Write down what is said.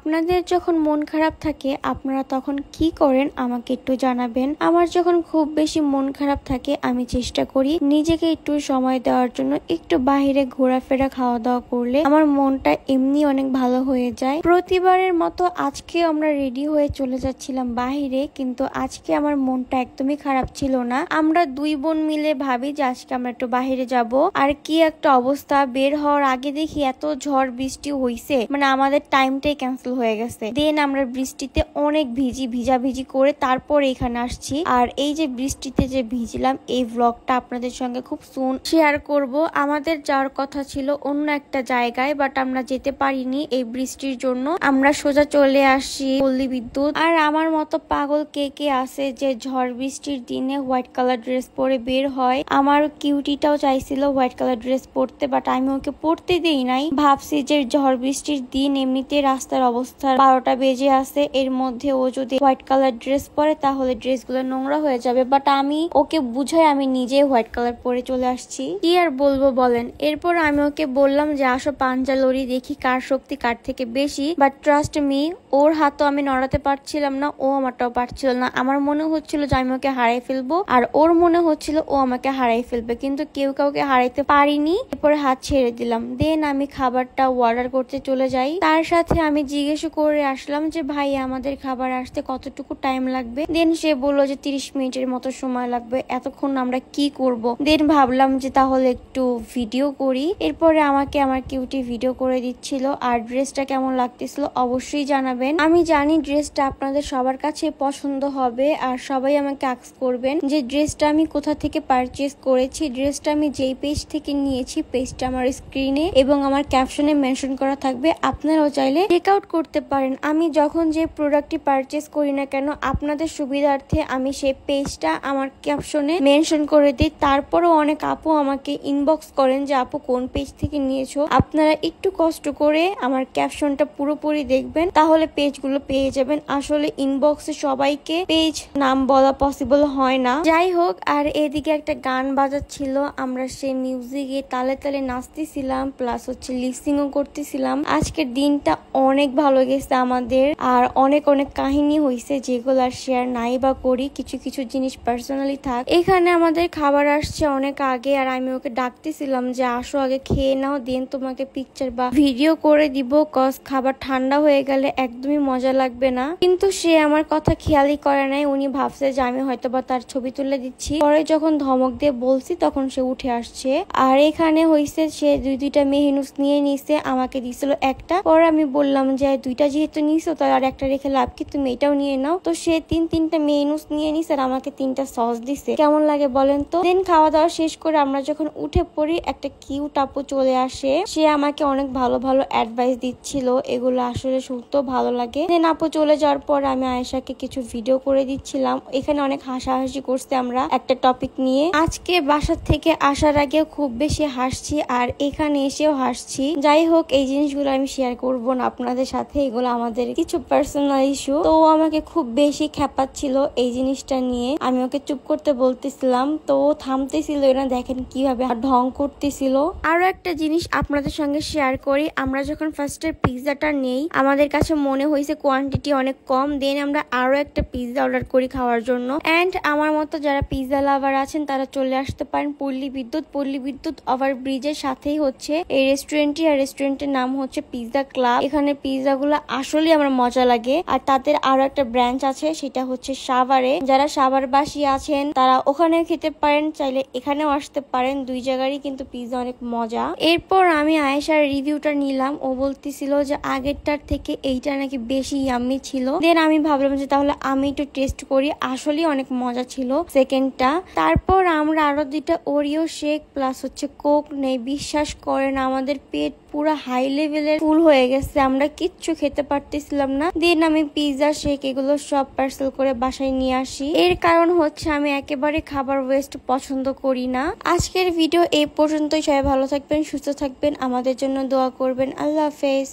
আপনাদের যখন মন খারাপ থাকে আপনারা তখন কি করেন আমাকে একটু জানাবেন। আমার যখন খুব বেশি মন খারাপ থাকে আমি চেষ্টা করি নিজেকে একটু সময় দেওয়ার জন্য, একটু বাহিরে ঘোরাফেরা খাওয়া দাওয়া করলে আমার মনটা এমনি অনেক ভালো হয়ে যায়। প্রতিবারের মতো আজকে আমরা রেডি হয়ে চলে যাচ্ছিলাম বাহিরে, কিন্তু আজকে আমার মনটা একদমই খারাপ ছিল না। আমরা দুই বোন মিলে ভাবি যে আজকে আমরা একটু বাহিরে যাব, আর কি একটা অবস্থা, বের হওয়ার আগে দেখি এত ঝড় বৃষ্টি হইছে, মানে আমাদের টাইমটাই ক্যান্সেল হয়ে গেছে। দেন আমরা বৃষ্টিতে অনেক ভিজাভিজি করে তারপর এখানে আসছি। আর এই যে বৃষ্টিতে যে ভিজলাম এই ব্লগটা আপনাদের সঙ্গে খুব সুন শেয়ার করব। আমাদের যাওয়ার কথা ছিল অন্য একটা জায়গায়, বাট আমরা যেতে পারিনি এই বৃষ্টির জন্য। আমরা সোজা চলে আসি পল্লী বিদ্যুৎ। আর আমার মতো পাগল কে কে আছে যে ঝড় বৃষ্টির দিনে হোয়াইট কালার ড্রেস পরে বের হয়। আমার কিউটিটাও চাইছিল হোয়াইট কালার ড্রেস পরতে, বাট আমি ওকে পরতে দেই নাই। ভাবছি যে ঝড় বৃষ্টির দিন এমনিতে রাস্তার অবস্থা 12টা বেজে আছে, এর মধ্যে ও যদি হোয়াইট কালার ড্রেস পরে তাহলে ড্রেসগুলো নোংরা হয়ে যাবে। বাট আমি ওকে বুঝাই আমি নিজে হোয়াইট কালার পরে চলে আসছি। কি আর বলবো বলেন। এরপর আমি ওকে বললাম যে আসো পাঞ্জা লড়ি, দেখি কার শক্তি কার থেকে বেশি। বাট ট্রাস্ট মি, ওর হাতও আমি নড়াতে পারছিলাম না, ও আমারটাও পারছিল না। আমার মনে হচ্ছিল যে আমি ওকে হারাই ফেলবো, আর ওর মনে হচ্ছিল ও আমাকে হারাই ফেলবে, কিন্তু কেউ কাউকে হারাইতে পারিনি। এরপরে হাত ছেড়ে দিলাম। দেন আমি খাবারটা অর্ডার করতে চলে যাই। তার সাথে আমি জিজ্ঞেস করে আসলাম যে ভাই আমাদের খাবার আসতে কতটুকু টাইম লাগবে। দেন সে বললো যে 30 মিনিটের মতো সময় লাগবে। এতক্ষণ আমরা কি করব? দেন ভাবলাম যে তাহলে একটু ভিডিও করি। এরপরে আমাকে আমার কিউটি ভিডিও করে দিচ্ছিল। আর ড্রেসটা কেমন লাগতেছিল অবশ্যই জানাবেন। আমি জানি ড্রেসটা আপনাদের সবার কাছে পছন্দ হবে, আর সবাই আমাকে আস্ক করবেন যে ড্রেসটা আমি কোথা থেকে পারচেজ করেছি। ড্রেসটা আমি যেই পেজ থেকে নিয়েছি পেজটা আমার স্ক্রিনে এবং আমার ক্যাপশনে মেনশন করা থাকবে, আপনারাও চাইলে চেক আউট করতে পারেন। আমি যখন যে প্রোডাক্টটি পারচেজ করি না কেন আপনাদের সুবিধার্থে আমি সেই পেজটা আমার ক্যাপশনে মেনশন করে দিই। তারপরও অনেক আপু আমাকে ইনবক্স করেন যে আপু কোন পেজ থেকে নিয়েছো। আপনারা একটু কষ্ট করে আমার ক্যাপশনটা পুরোপুরি দেখবেন, তাহলে পেজগুলো পেয়ে যাবেন। আসলে ইনবক্সে সবাইকে পেজ নাম বলা পসিবল হয় না। যাই হোক, আর এদিকে একটা গান বাজাচ্ছিল, আমরা সেই মিউজিকে তালে তালে নাচতেছিলাম, প্লাস হচ্ছে লিপসিংও করতেছিলাম। আজকের দিনটা অনেক ভালো গেছে আমাদের, আর অনেক অনেক কাহিনী হয়েছে যেগুলো আর শেয়ার নাই বা করি। কিছু কিছু জিনিস পার্সোনালি থাক। এখানে আমাদের খাবার আসছে অনেক আগে, আর আমি ওকে ডাকতেছিলাম যে আসো আগে খেয়ে নাও, দেন তোমাকে পিকচার বা ভিডিও করে দিব, কজ খাবার ঠান্ডা হয়ে গেলে একদমই মজা লাগবে না। কিন্তু সে আমার কথা খেয়ালই করে নাই। উনি ভাবছে যে আমি হয়তো বা তার ছবি তুলে দিচ্ছি। পরে যখন ধমক দিয়ে বলছি তখন সে উঠে আসছে। আর এখানে হয়েছে সে দুইটা মেহনুস নিয়ে নিছে, আমাকে দিছিল একটা। পরে আমি বললাম যে দুইটা যেহেতু নিছো তার আর একটা রেখে লাভ কি, তুমি এটাও নিয়ে নাও। তো সে তিনটা মেহনুস নিয়ে নিছে আর আমাকে 3টা সস দিছে। কেমন লাগে বলেন তো। দেন খাওয়া দাওয়া শেষ করে আমরা যখন উঠে পড়ি একটা কিউট আপু চলে আসে। সে আমাকে অনেক ভালো ভালো অ্যাডভাইস দিচ্ছিল, এগুলো আসলে শুনতেও ভালো লাগে। দেন আপু চলে যাওয়ার পর আমি আয়েশাকে কিছু ভিডিও করে দিচ্ছিলাম। এখানে অনেক হাসাহাসি করছে আমরা একটা টপিক নিয়ে। আজকে বাসার থেকে আসার আগে খুব বেশি হাসছি, আর এখানে এসেও হাসছি। যাই হোক, এই জিনিসগুলো আমি শেয়ার করব না আপনাদের সাথে, এগুলো আমাদের কিছু পার্সোনাল ইস্যু। তো আমাকে খুব বেশি খেপাচ্ছিল এই জিনিসটা নিয়ে। আমি ওকে চুপ করতে বলতেছিলাম, তো থামতেছিল না। দেখেন কিভাবে ঢং করতেছিল। আরো একটা জিনিস আপনাদের সঙ্গে শেয়ার করি, আমরা যখন ফার্স্টে পিৎজাটা নেই আমাদের কাছে মনে হয়েছে কোয়ান্টিটি অনেক কম। দেন আমরা আরো একটা পিৎজা অর্ডার করি খাওয়ার জন্য। এন্ড আমার মতো যারা পিৎজা লাভার আছেন তারা চলে আসতে পারেন পল্লী বিদ্যুৎ ওভার ব্রিজের সাথেই হচ্ছে এই রেস্টুরেন্টটি। আর রেস্টুরেন্টের নাম হচ্ছে পিৎজা ক্লাব। এখানে পিৎজা গুলো আসলে আমার মজা লাগে। আর তাদের আরো একটা ব্রাঞ্চ আছে, সেটা হচ্ছে সাভারে। যারা সাভারবাসী আছেন তারা ওখানেও খেতে পারেন, চাইলে এখানেও আসতে পারেন। দুই জায়গারই কিন্তু পিৎজা অনেক মজা। এরপর আমি আয়েশার রিভিউটা নিলাম। ও বলতেছিল যে আগেরটার থেকে এইটা নাকি বেশি ইয়াম্মি ছিল। দেন আমি ভাবলাম যে তাহলে আমি একটু টেস্ট করি, আসলে অনেক মজা ছিল সেকেন্ডটা। তারপর আমরা আরো 2টা ওরিও শেক প্লাস হচ্ছে কোক নেই। বিশ্বাস করেন আমাদের পেট পুরো হাই লেভেলের ফুল হয়ে গেছে, আমরা কিচ্ছু খেতে পারতেছিলাম না। দেন আমি পিৎজা শেক এগুলো সব পার্সেল করে বাসায় নিয়ে আসি। এর কারণ হচ্ছে আমি একেবারে খাবার ওয়েস্ট পছন্দ করি না। আজকের ভিডিও এই পর্যন্তই। সবাই ভালো থাকবেন, সুস্থ থাকবেন, আমাদের জন্য দোয়া করবেন। আল্লাহ হাফেজ।